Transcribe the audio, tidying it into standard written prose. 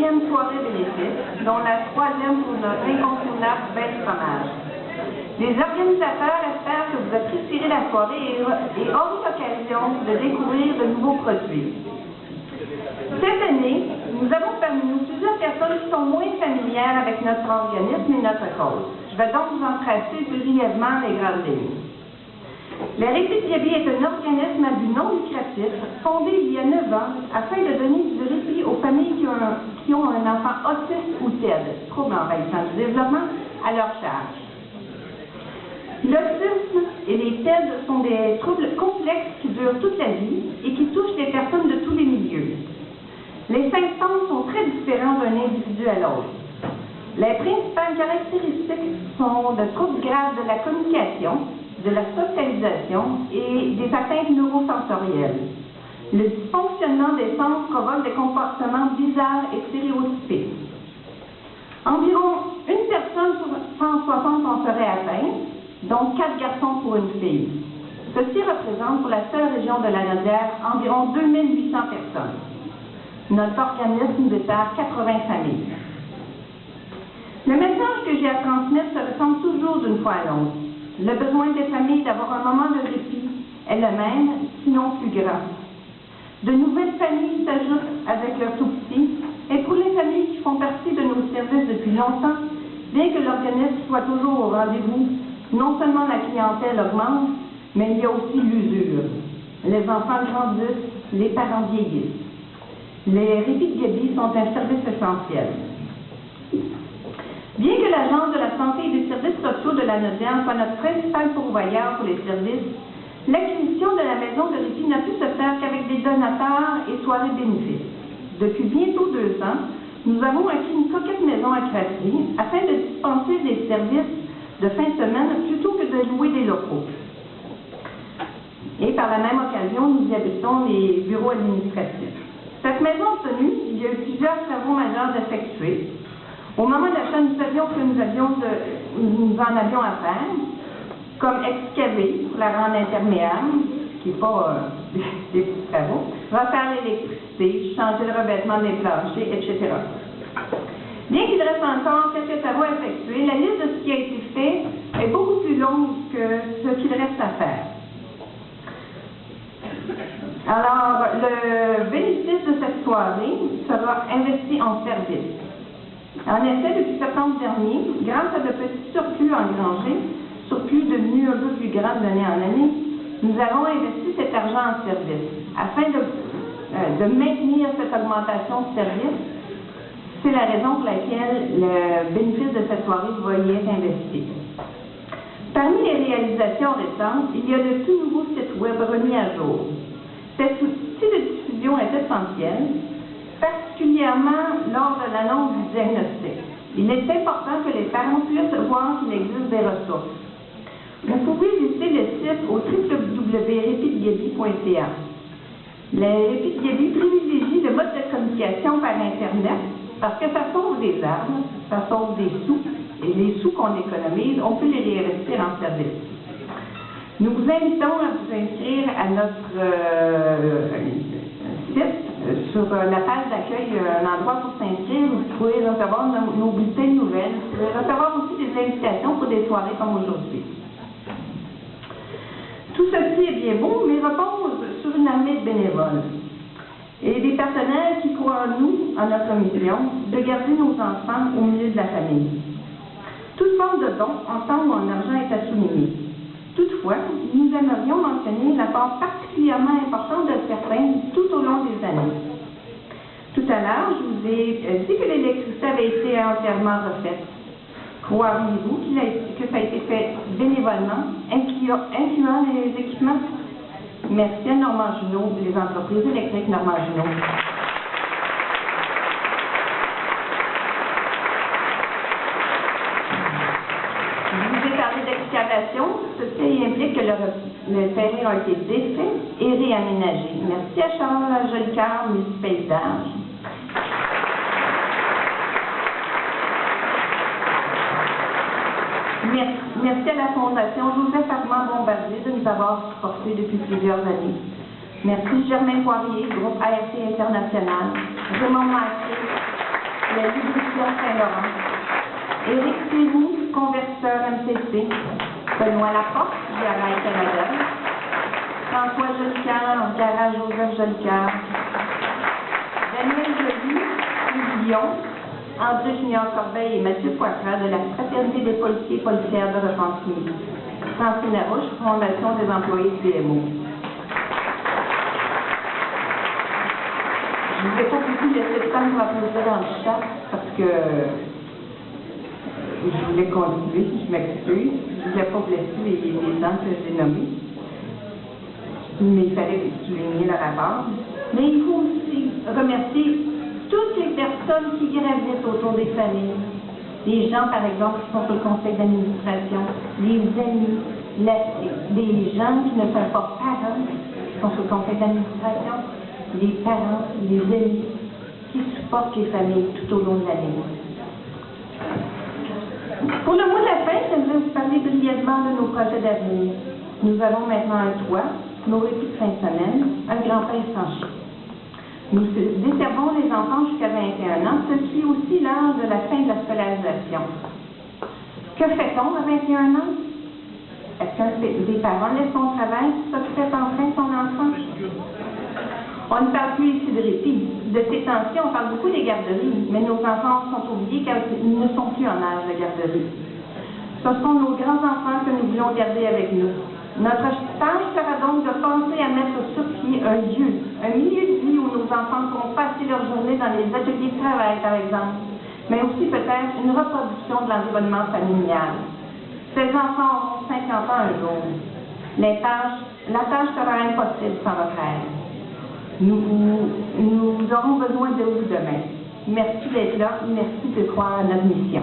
4e soirée bénéfice, dont la 3e pour notre incontournable belle fromage. Les organisateurs espèrent que vous apprécierez la soirée et aurez l'occasion de découvrir de nouveaux produits. Cette année, nous avons parmi nous plusieurs personnes qui sont moins familières avec notre organisme et notre cause. Je vais donc vous en tracer brièvement les grandes lignes. La Répit de Gaby est un organisme à but non lucratif fondé il y a 9 ans afin de donner du répit aux familles qui ont un enfant autiste ou TED, trouble envahissant du développement, à leur charge. L'autisme et les TED sont des troubles complexes qui durent toute la vie et qui touchent les personnes de tous les milieux. Les symptômes sont très différents d'un individu à l'autre. Les principales caractéristiques sont de troubles graves de la communication, de la socialisation et des atteintes neurosensorielles. Le dysfonctionnement des sens provoque des comportements bizarres et stéréotypés. Environ une personne sur 160 en serait atteinte, dont 4 garçons pour une fille. Ceci représente pour la seule région de la Naudière environ 2800 personnes. Notre organisme dessert 80 familles. Le message que j'ai à transmettre se ressemble toujours d'une fois à l'autre. Le besoin des familles d'avoir un moment de répit est le même, sinon plus grand. De nouvelles familles s'ajoutent avec leurs tout-petits, et pour les familles qui font partie de nos services depuis longtemps, bien que l'organisme soit toujours au rendez-vous, non seulement la clientèle augmente, mais il y a aussi l'usure. Les enfants grandissent, les parents vieillissent. Les Répits de Gaby sont un service essentiel. Bien que l'Agence de la santé et des services sociaux de la Naudière soit notre principal pourvoyeur pour les services, l'acquisition de la maison de répit n'a pu se faire qu'avec des donateurs et soirées bénéfices. Depuis bientôt 2 ans, nous avons acquis une coquette maison à Crasserie afin de dispenser des services de fin de semaine plutôt que de louer des locaux. Et par la même occasion, nous y habitons les bureaux administratifs. Cette maison obtenue, il y a eu plusieurs travaux majeurs d'effectuer. Au moment d'achat, nous savions que nous en avions à faire, comme excaver pour la rendre imperméable, qui n'est pas des petits travaux, refaire l'électricité, changer le revêtement des planchers, etc. Bien qu'il reste encore quelques travaux à effectuer, la liste de ce qui a été fait est beaucoup plus longue que ce qu'il reste à faire. Alors, le bénéfice de cette soirée sera investi en service. En effet, depuis septembre dernier, grâce à de petits surplus engrangés, surplus devenus un peu plus grands d'année en année, nous avons investi cet argent en service. Afin de maintenir cette augmentation de service, c'est la raison pour laquelle le bénéfice de cette soirée va y être investi. Parmi les réalisations récentes, il y a de tout nouveaux sites web remis à jour. Cet outil de diffusion est essentiel, particulièrement lors de l'annonce du diagnostic. Il est important que les parents puissent voir qu'il existe des ressources. Vous pouvez visiter le site au www.repitdegaby.ca. Les Répits de Gaby privilégient le mode de communication par Internet parce que ça sauve des arbres, ça sauve des sous, et les sous qu'on économise, on peut les réinvestir en service. Nous vous invitons à vous inscrire à notre site. Sur la page d'accueil, un endroit pour s'inscrire, vous pouvez recevoir nos bulletins de nouvelles, vous pouvez recevoir aussi des invitations pour des soirées comme aujourd'hui. Tout ceci est bien beau, mais repose sur une armée de bénévoles et des partenaires qui croient en nous, en notre mission, de garder nos enfants au milieu de la famille. Toute forme de don, en temps ou en argent, est à souligner. Toutefois, nous aimerions mentionner l'apport particulièrement important de certains tout au long des années. Tout à l'heure, je vous ai dit que l'électricité avait été entièrement refaite. Croiriez-vous que ça a été fait bénévolement, incluant les équipements? Merci à Normand Junot, les entreprises électriques Normand Junot. Ceci implique que le terrain a été défait et réaménagé. Merci à Charles Jolicoeur, ministre Paysage. Merci à la Fondation Joseph Armand Bombardier de nous avoir supportés depuis plusieurs années. Merci Germain Poirier, groupe ART International, Raymond Massé, la Lubrifiant Saint-Laurent, Éric Thierry, convertisseur MCC, Benoît Laporte, Garage Canada, François Jolicoeur, Garage Joseph Jolicoeur, Daniel Joly, Yves Lyon, André Junior Corbeil et Mathieu Poitras de la Fraternité des policiers et policières de Repentigny. Francine Larouche, Fondation des employés du BMO. Je ne vous ai pas beaucoup laissé le temps pour applaudir dans le chat parce que je voulais continuer, je m'excuse. Je ne voulais pas blesser les gens que j'ai nommés. Mais il fallait souligner le rapport. Mais il faut aussi remercier toutes les personnes qui gravitent autour des familles. Les gens, par exemple, qui sont sur le conseil d'administration, les amis, les gens qui ne sont pas parents, qui sont sur le conseil d'administration, les parents, les amis, qui supportent les familles tout au long de l'année. Pour le mot de la fin, j'aimerais vous parler brièvement de nos projets d'avenir. Nous avons maintenant un toit, nos répits de fin de semaine, un grand pain sans chien. Nous desservons les enfants jusqu'à 21 ans, ceci aussi l'âge de la fin de la scolarisation. Que fait-on à 21 ans? Est-ce qu'un des parents laisse son travail pour s'occuper enfin de son enfant? On ne parle plus ici de répit. De ces temps-ci, on parle beaucoup des garderies, mais nos enfants sont oubliés car ils ne sont plus en âge de garderie. Ce sont nos grands-enfants que nous voulons garder avec nous. Notre tâche sera donc de penser à mettre sur pied un milieu de vie où nos enfants pourront passer leur journée dans les ateliers de travail, par exemple, mais aussi peut-être une reproduction de l'environnement familial. Ces enfants auront 50 ans un jour. La tâche sera impossible sans votre aide. Nous aurons besoin de vous demain. Merci d'être là, merci de croire à notre mission.